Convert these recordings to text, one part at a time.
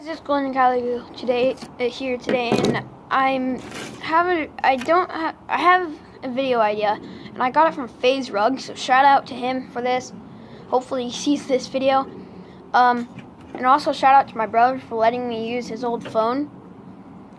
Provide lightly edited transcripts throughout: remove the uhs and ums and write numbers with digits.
it's Golden Calico today here today, and I have a video idea, and I got it from FaZe Rug. So shout out to him for this. Hopefully he sees this video. And also shout out to my brother for letting me use his old phone.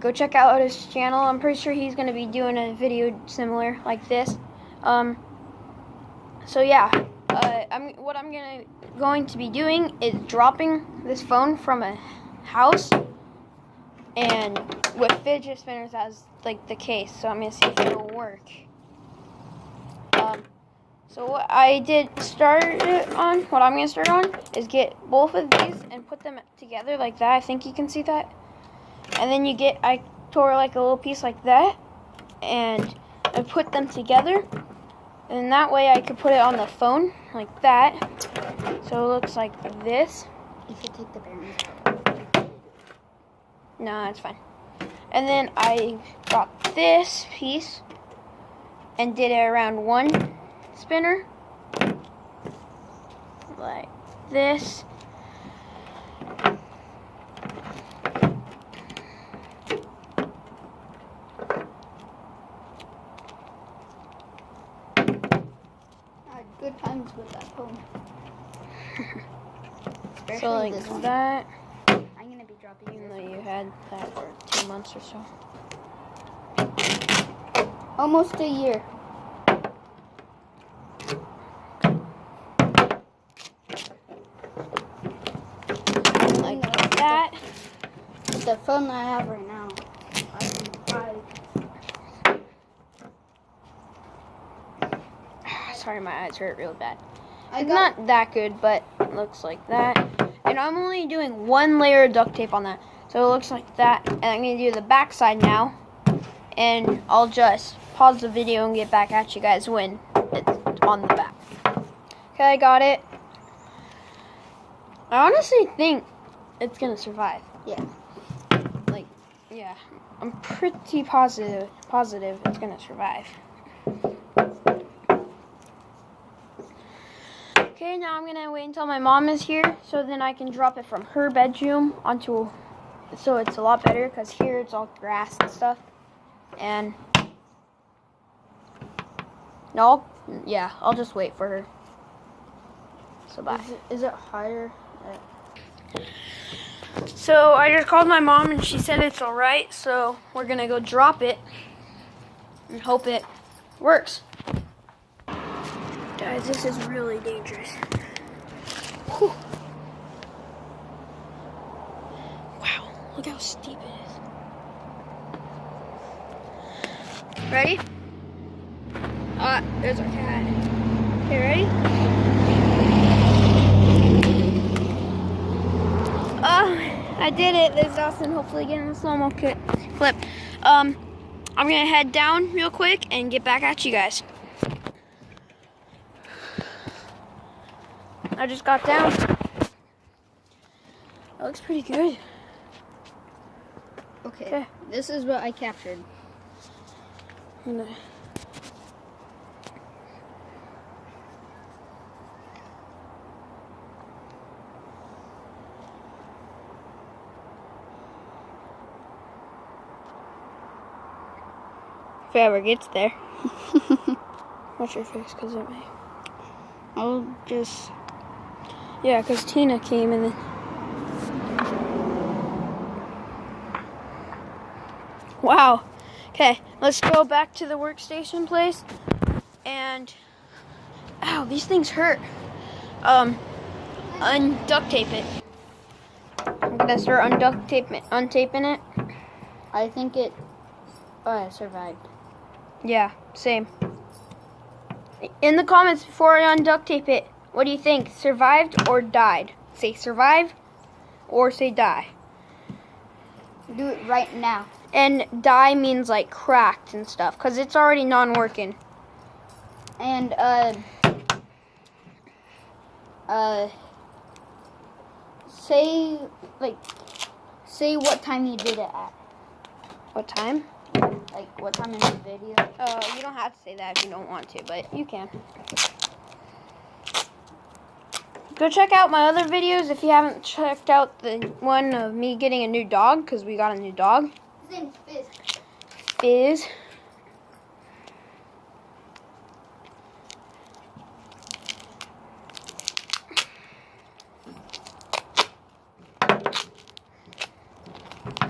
Go check out his channel. I'm pretty sure he's gonna be doing a video similar like this. So yeah, what I'm going to be doing is dropping this phone from a house, and with fidget spinners as like the case. So I'm gonna see if it'll work. So what I'm gonna start on is get both of these and put them together like that. I think you can see that. And then I tore like a little piece like that, and I put them together. And that way I could put it on the phone like that. So it looks like this. You should take the bearings out. No, that's fine. And then I got this piece and did it around one spinner. Like this. Good times with that phone. So like that. I'm gonna be dropping even though you had that for 2 months or so. Almost a year. Like that. With the phone I have right now, I can try. Sorry, my eyes hurt real bad. It's not that good, but it looks like that. And I'm only doing one layer of duct tape on that. So it looks like that. And I'm going to do the back side now. And I'll just pause the video and get back at you guys when it's on the back. Okay, I got it. I honestly think it's going to survive. Yeah. Like, yeah. I'm pretty positive it's going to survive. Okay, now I'm going to wait until my mom is here, so then I can drop it from her bedroom onto, so it's a lot better, because here it's all grass and stuff. And, no, yeah, I'll just wait for her. So bye. Is it higher? So I just called my mom, and she said it's alright, so we're going to go drop it and hope it works. Guys, this is really dangerous. Whew. Wow, look how steep it is. Ready? There's our cat. Okay, ready? I did it. There's Austin hopefully getting a slow-mo clip. I'm gonna head down real quick and get back at you guys. I just got down. That looks pretty good. Okay. This is what I captured. If it ever gets there. Watch your face, because it may. I'll just... Yeah, because Tina came and then... Wow. Okay, let's go back to the workstation place. And... Ow, these things hurt. Unduct tape it. I'm going to start untaping it. I think it... Oh, I survived. Yeah, same. In the comments before I unduct tape it, what do you think? Survived or died? Say survive or say die. Do it right now. And die means like cracked and stuff, because it's already non-working. And, say what time you did it at. What time? Like, what time in the video? You don't have to say that if you don't want to, but you can. Go check out my other videos if you haven't checked out the one of me getting a new dog, because we got a new dog. His name's Fizz. Fizz.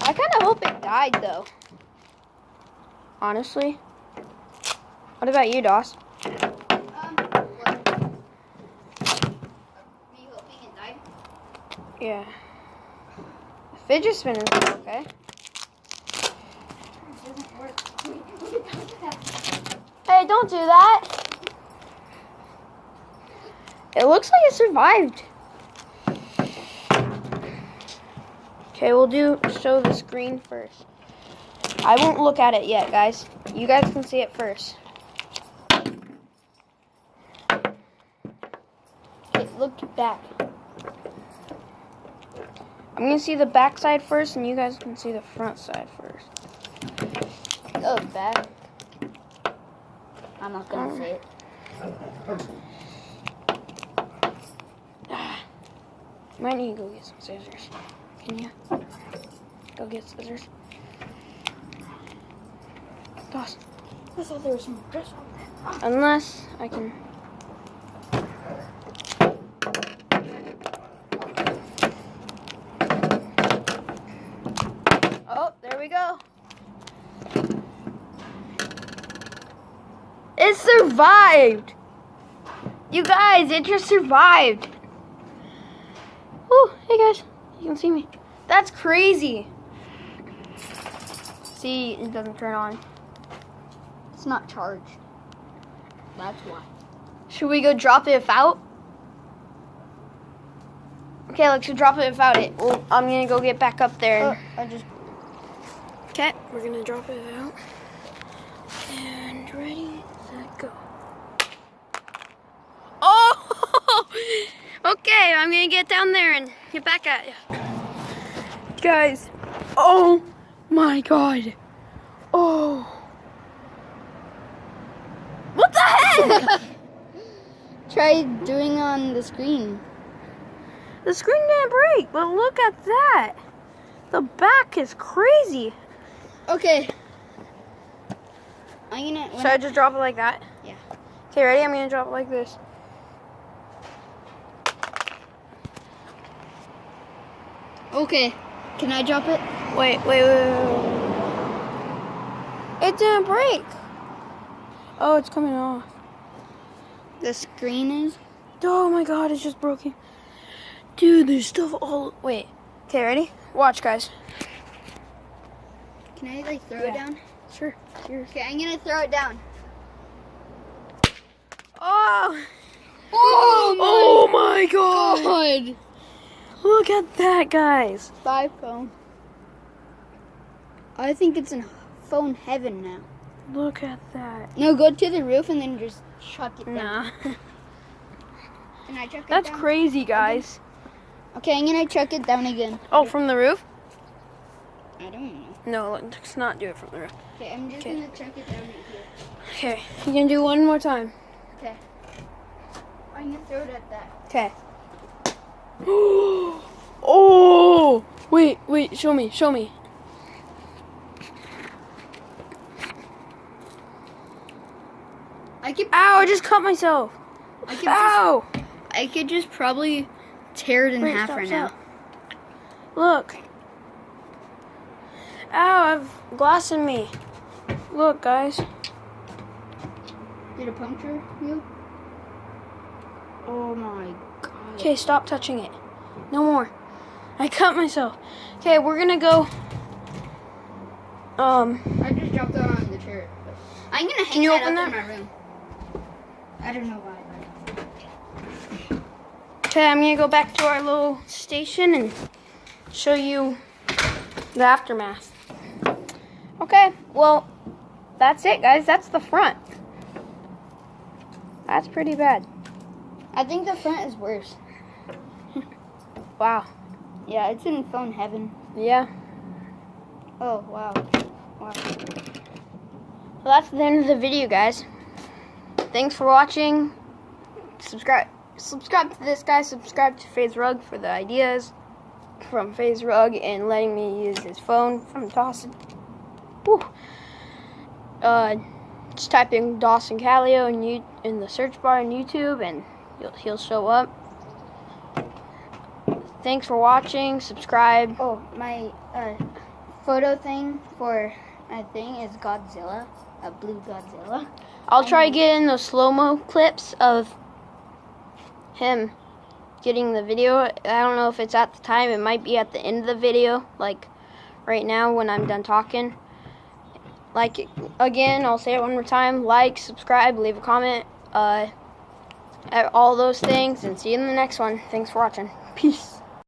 I kind of hope it died, though. Honestly. What about you, Doss? What? Me hoping it died? Yeah. The fidget spinner's okay. It doesn't work. Hey, don't do that. It looks like it survived. Okay, we'll show the screen first. I won't look at it yet, guys. You guys can see it first. Okay, look back. I'm gonna see the back side first, and you guys can see the front side first. Oh, bad. I'm not gonna say it. Might need to go get some scissors. Can you go get scissors? Doss. I thought there was some dress on there. Unless I can. Oh, there we go. It survived. You guys, it just survived. Oh, hey guys, you can see me. That's crazy. See, it doesn't turn on. It's not charged. That's why. Should we go drop it without? Okay, let's go drop it without it. Well, I'm gonna go get back up there. Okay, we're gonna drop it out. And ready, set, go. Oh! Okay, I'm gonna get down there and get back at you. Guys, oh my god. Oh. What the heck? Try doing on the screen. The screen didn't break, but look at that. The back is crazy. Okay. Should I just drop it like that? Yeah. Okay, ready? I'm gonna drop it like this. Okay. Can I drop it? Wait. It didn't break. Oh, it's coming off. The screen is? Oh my god, it's just broken. Dude, there's stuff all... Wait. Okay, ready? Watch, guys. Can I, throw it down? Sure. Cheers. Okay, I'm gonna throw it down. Oh! Oh my god! God! Look at that, guys. Bye, phone. I think it's in phone heaven now. Look at that. No, go to the roof and then just chuck it down. Nah. Can I chuck it That's down? crazy, guys. Okay, I'm gonna chuck it down again. Oh, from the roof? I don't know. No, let's not do it from the roof. Okay, I'm just gonna chuck it down right here. Okay, you can do one more time. Okay. I'm gonna throw it at that. Okay. Oh! Wait, show me. Ow, I just cut myself. Ow! I could just probably tear it in Wait, half stop, right stop. Look. Ow, I have glass in me. Look, guys. now. Did it puncture you? Oh my god. Okay, stop touching it. No more. I cut myself. Okay, we're gonna go. I just dropped that on the chair. I'm gonna hang you that open up that? in my room. I don't know why. Okay, I'm gonna go back to our little station and show you the aftermath. Okay, well, that's it, guys. That's the front. That's pretty bad. I think the front is worse. Wow. Yeah, it's in phone heaven. Yeah. Oh, wow. Wow. Well, that's the end of the video, guys. Thanks for watching. Subscribe subscribe to this guy. Subscribe to FaZe Rug for the ideas from FaZe Rug and letting me use his phone from Dawson. Whew. Just type in Dawson Callio in the search bar on YouTube and he'll show up. Thanks for watching. Subscribe. Oh, my photo thing for my thing is Godzilla, a blue Godzilla. I'll try getting those slow-mo clips of him getting the video. I don't know if it's at the time. It might be at the end of the video, like right now when I'm done talking. Like, again, I'll say it one more time. Like, subscribe, leave a comment, all those things, and see you in the next one. Thanks for watching. Peace.